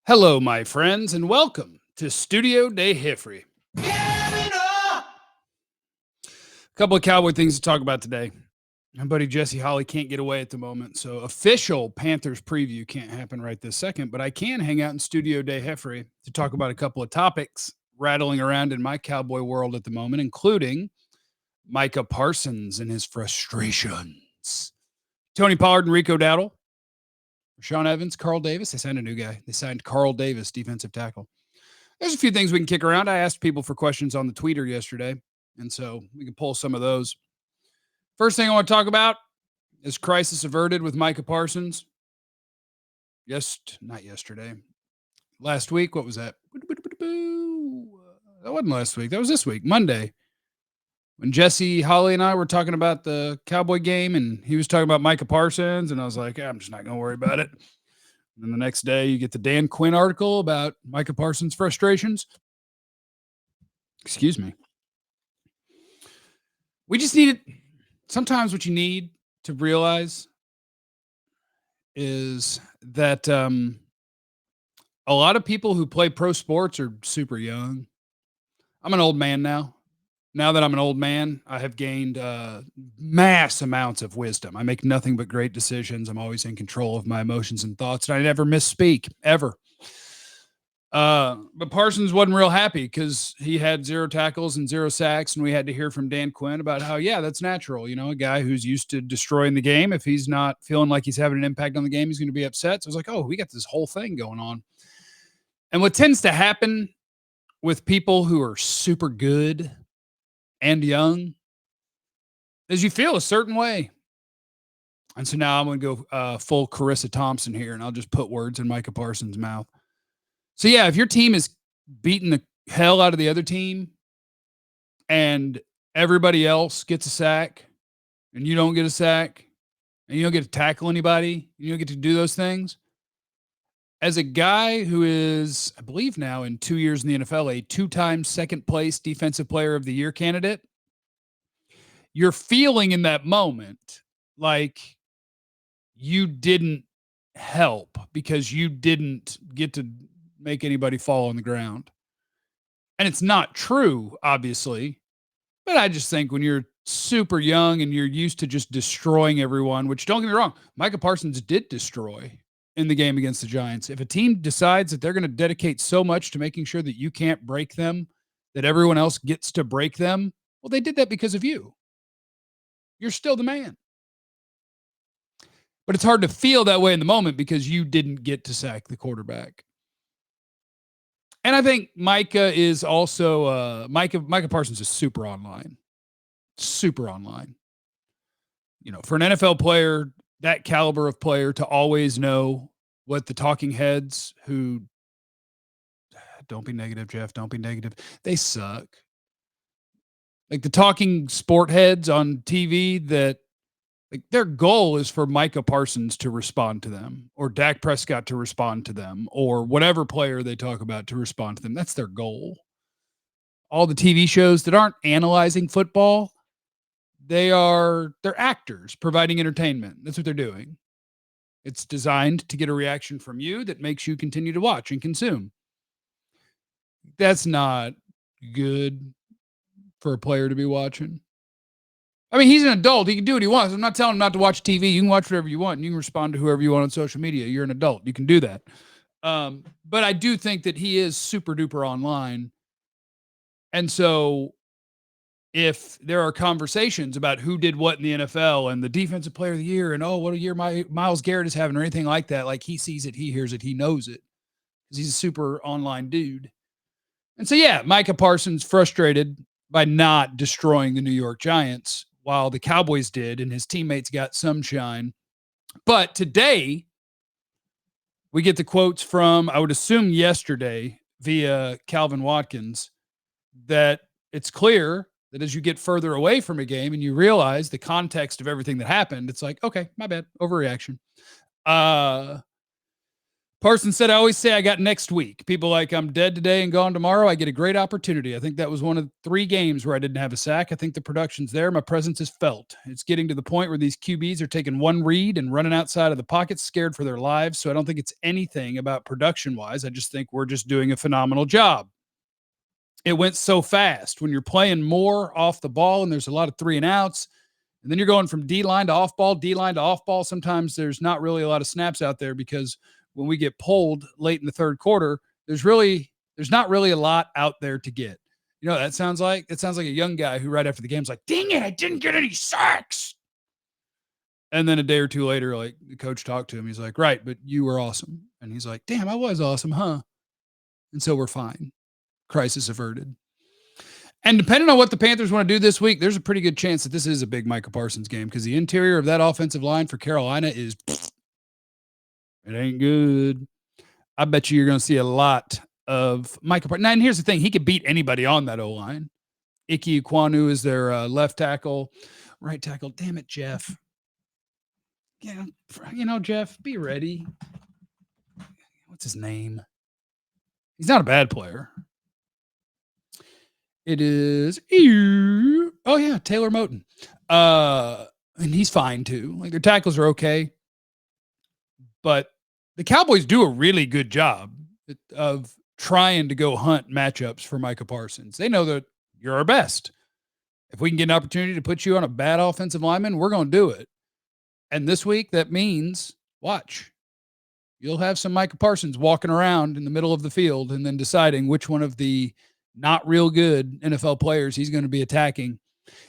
Hello, my friends, and welcome to Studio de Hifrey. A couple of Cowboy things to talk about today. My buddy Jesse Holly can't get away at the moment, so official Panthers preview can't happen right this second, but I can hang out in Studio de Hifrey to talk about a couple of topics rattling around in my Cowboy world at the moment, including Micah Parsons and his frustrations, Tony Pollard and Rico Dowdle, Sean Evans, Carl Davis. They signed a new guy. They signed Carl Davis, defensive tackle. There's a few things we can kick around. I asked people for questions on the tweeter yesterday, and so we can pull some of those. First thing I want to talk about is crisis averted with Micah Parsons. Not yesterday. Last week, what was that? That wasn't last week. That was this week, Monday. When Jesse, Holly, and I were talking about the Cowboy game, and he was talking about Micah Parsons, and I was like, I'm just not going to worry about it. And then the next day, you get the Dan Quinn article about Micah Parsons' frustrations. Excuse me. We just need it. Sometimes what you need to realize is that a lot of people who play pro sports are super young. I'm an old man now. Now that I'm an old man, I have gained mass amounts of wisdom. I make nothing but great decisions. I'm always in control of my emotions and thoughts, and I never misspeak, ever. But Parsons wasn't real happy because he had 0 tackles and 0 sacks, and we had to hear from Dan Quinn about how, yeah, that's natural. You know, a guy who's used to destroying the game, if he's not feeling like he's having an impact on the game, he's going to be upset. So I was like, oh, we got this whole thing going on. And what tends to happen with people who are super good and young is you feel a certain way. And so now I'm going to go full Carissa Thompson here, and I'll just put words in Micah Parsons' mouth. So yeah, if your team is beating the hell out of the other team and everybody else gets a sack and you don't get a sack and you don't get to tackle anybody, you don't get to do those things, as a guy who is, I believe now in 2 years in the NFL, a 2-time second place defensive player of the year candidate, you're feeling in that moment like you didn't help because you didn't get to make anybody fall on the ground. And it's not true, obviously, but I just think when you're super young and you're used to just destroying everyone, which don't get me wrong, Micah Parsons did destroy in the game against the Giants. If a team decides that they're going to dedicate so much to making sure that you can't break them, that everyone else gets to break them, well, they did that because of you. You're still the man. But it's hard to feel that way in the moment because you didn't get to sack the quarterback. And I think Micah is also Micah Parsons is super online. Super online. You know, for an NFL player, that caliber of player, to always know what the talking heads who, don't be negative, Jeff, don't be negative, they suck. Like the talking sport heads on TV that, like, their goal is for Micah Parsons to respond to them, or Dak Prescott to respond to them, or whatever player they talk about to respond to them. That's their goal. All the TV shows that aren't analyzing football, they're actors providing entertainment. That's what they're doing. It's designed to get a reaction from you that makes you continue to watch and consume. That's not good for a player to be watching. I mean, he's an adult. He can do what he wants. I'm not telling him not to watch TV. You can watch whatever you want. And you can respond to whoever you want on social media. You're an adult. You can do that. But I do think that he is super duper online. And so if there are conversations about who did what in the NFL and the defensive player of the year and, oh, what a year Myles Garrett is having or anything like that, like he sees it, he hears it, he knows it because he's a super online dude. And so, yeah, Micah Parsons frustrated by not destroying the New York Giants while the Cowboys did, and his teammates got some shine. But today, we get the quotes from, I would assume yesterday, via Calvin Watkins, that it's clear that as you get further away from a game and you realize the context of everything that happened, it's like, okay, my bad, overreaction. Parsons said, I always say I got next week. People like, I'm dead today and gone tomorrow. I get a great opportunity. I think that was one of 3 games where I didn't have a sack. I think the production's there. My presence is felt. It's getting to the point where these QBs are taking one read and running outside of the pocket, scared for their lives. So I don't think it's anything about production-wise. I just think we're just doing a phenomenal job. It went so fast. When you're playing more off the ball and there's a lot of 3 and outs, and then you're going from D-line to off-ball, D-line to off-ball. Sometimes there's not really a lot of snaps out there because when we get pulled late in the third quarter, there's not really a lot out there to get. You know what that sounds like? It sounds like a young guy who right after the game's like, dang it, I didn't get any sacks. And then a day or 2 later, like the coach talked to him. He's like, right, but you were awesome. And he's like, damn, I was awesome, huh? And so we're fine. Crisis averted. And depending on what the Panthers want to do this week, there's a pretty good chance that this is a big Micah Parsons game because the interior of that offensive line for Carolina is it ain't good. I bet you're going to see a lot of Micah Parsons. Now, and here's the thing. He could beat anybody on that O-line. Ike Ekwonu is their left tackle. Right tackle. Damn it, Jeff. Yeah, Jeff, be ready. What's his name? He's not a bad player. It is, oh, yeah, Taylor Moton. And he's fine, too. Like, their tackles are okay. But the Cowboys do a really good job of trying to go hunt matchups for Micah Parsons. They know that you're our best. If we can get an opportunity to put you on a bad offensive lineman, we're going to do it. And this week, that means, watch. You'll have some Micah Parsons walking around in the middle of the field and then deciding which one of the not real good NFL players he's going to be attacking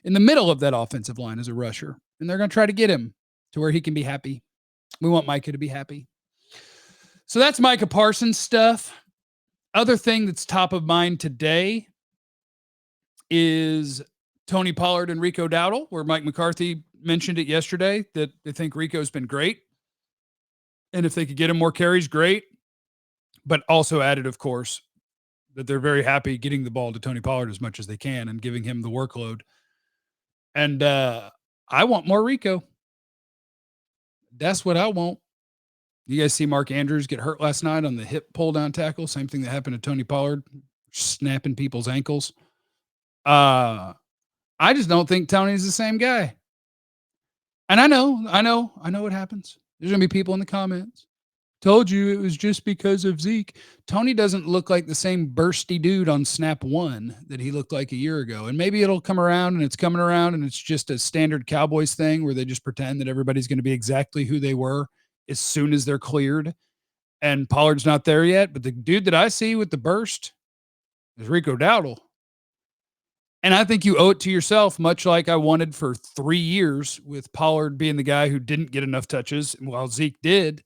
in the middle of that offensive line as a rusher. And they're going to try to get him to where he can be happy. We want Micah to be happy. So that's Micah Parsons stuff. Other thing that's top of mind today is Tony Pollard and Rico Dowdle, where Mike McCarthy mentioned it yesterday that they think Rico's been great. And if they could get him more carries, great. But also added, of course, that they're very happy getting the ball to Tony Pollard as much as they can and giving him the workload. And I want more Rico. That's what I want. You guys see Mark Andrews get hurt last night on the hip pull-down tackle? Same thing that happened to Tony Pollard, snapping people's ankles. I just don't think Tony's the same guy. And I know what happens. There's going to be people in the comments. Told you it was just because of Zeke. Tony doesn't look like the same bursty dude on snap 1 that he looked like a year ago. And maybe it'll come around and it's coming around and it's just a standard Cowboys thing where they just pretend that everybody's going to be exactly who they were as soon as they're cleared. And Pollard's not there yet. But the dude that I see with the burst is Rico Dowdle. And I think you owe it to yourself, much like I wanted for 3 years with Pollard being the guy who didn't get enough touches while Zeke did.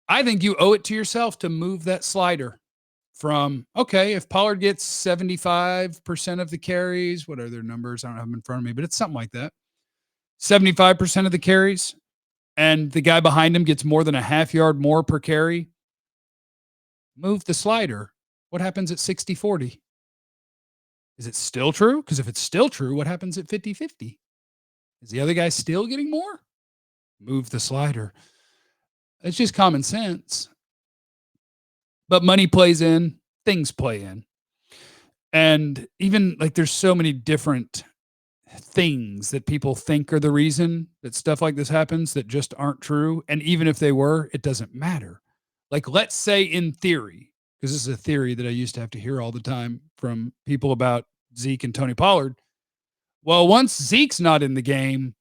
I think you owe it to yourself to move that slider from, okay, if Pollard gets 75% of the carries, what are their numbers? I don't have them in front of me, but it's something like that. 75% of the carries, and the guy behind him gets more than a half yard more per carry. Move the slider. What happens at 60-40? Is it still true? Because if it's still true, what happens at 50-50? Is the other guy still getting more? Move the slider. It's just common sense. But money plays in, things play in. And even like there's so many different things that people think are the reason that stuff like this happens that just aren't true. And even if they were, it doesn't matter. Like, let's say in theory, because this is a theory that I used to have to hear all the time from people about Zeke and Tony Pollard. Well, once Zeke's not in the game,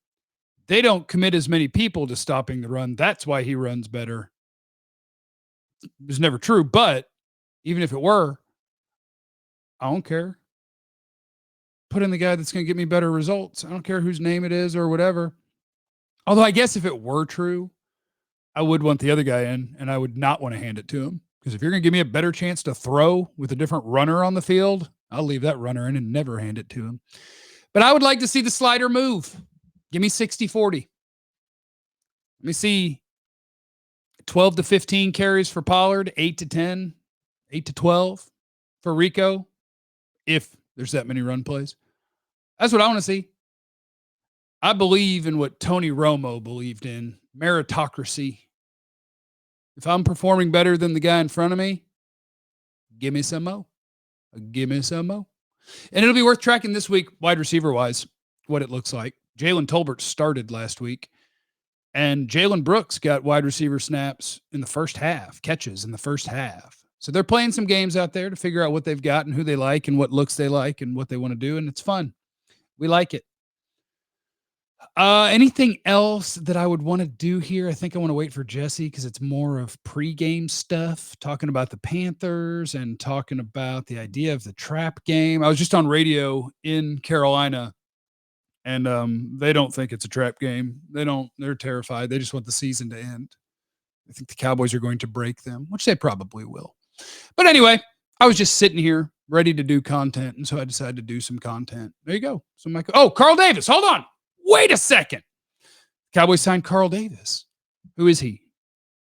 they don't commit as many people to stopping the run. That's why he runs better. It was never true, but even if it were, I don't care. Put in the guy that's going to get me better results. I don't care whose name it is or whatever. Although I guess if it were true, I would want the other guy in, and I would not want to hand it to him. Because if you're going to give me a better chance to throw with a different runner on the field, I'll leave that runner in and never hand it to him. But I would like to see the slider move. Give me 60-40. Let me see 12 to 15 carries for Pollard, 8 to 10, 8 to 12 for Rico, if there's that many run plays. That's what I want to see. I believe in what Tony Romo believed in, meritocracy. If I'm performing better than the guy in front of me, give me some more. Give me some more. And it'll be worth tracking this week, wide receiver wise, what it looks like. Jalen Tolbert started last week, and Jalen Brooks got wide receiver snaps in the first half, catches in the first half. So they're playing some games out there to figure out what they've got and who they like and what looks they like and what they want to do. And it's fun. We like it. Anything else that I would want to do here? I think I want to wait for Jesse because it's more of pregame stuff, talking about the Panthers and talking about the idea of the trap game. I was just on radio in Carolina, and they don't think it's a trap game. They're terrified. They just want the season to end. I think the Cowboys are going to break them, which they probably will. But anyway, I was just sitting here ready to do content, and so I decided to do some content. There you go. So Carl Davis, hold on. Wait a second. Cowboys signed Carl Davis. Who is he?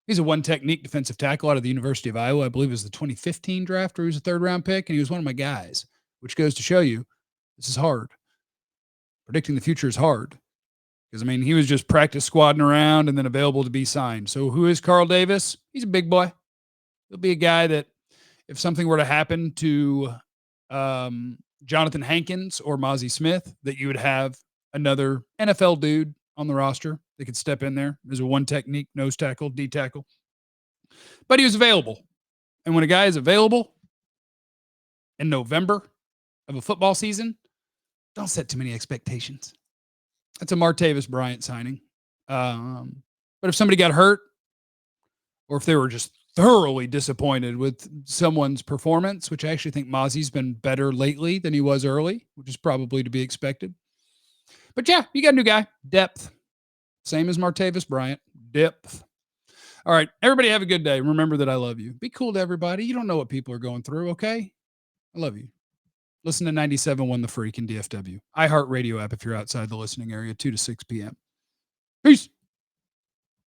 He's a one-technique defensive tackle out of the University of Iowa. I believe it was the 2015 draft, where he was a third-round pick, and he was one of my guys, which goes to show you this is hard. Predicting the future is hard because, he was just practice squadding around and then available to be signed. So who is Carl Davis? He's a big boy. He'll be a guy that if something were to happen to Jonathan Hankins or Mozzie Smith, that you would have another NFL dude on the roster that could step in there as a one technique, nose tackle, D tackle. But he was available. And when a guy is available in November of a football season, don't set too many expectations. That's a Martavis Bryant signing. But if somebody got hurt or if they were just thoroughly disappointed with someone's performance, which I actually think Mozzie's been better lately than he was early, which is probably to be expected. But yeah, you got a new guy. Depth. Same as Martavis Bryant. Depth. All right. Everybody have a good day. Remember that I love you. Be cool to everybody. You don't know what people are going through, okay? I love you. Listen to 97.1 The Freak in DFW. iHeartRadio app if you're outside the listening area, 2 to 6 p.m. Peace.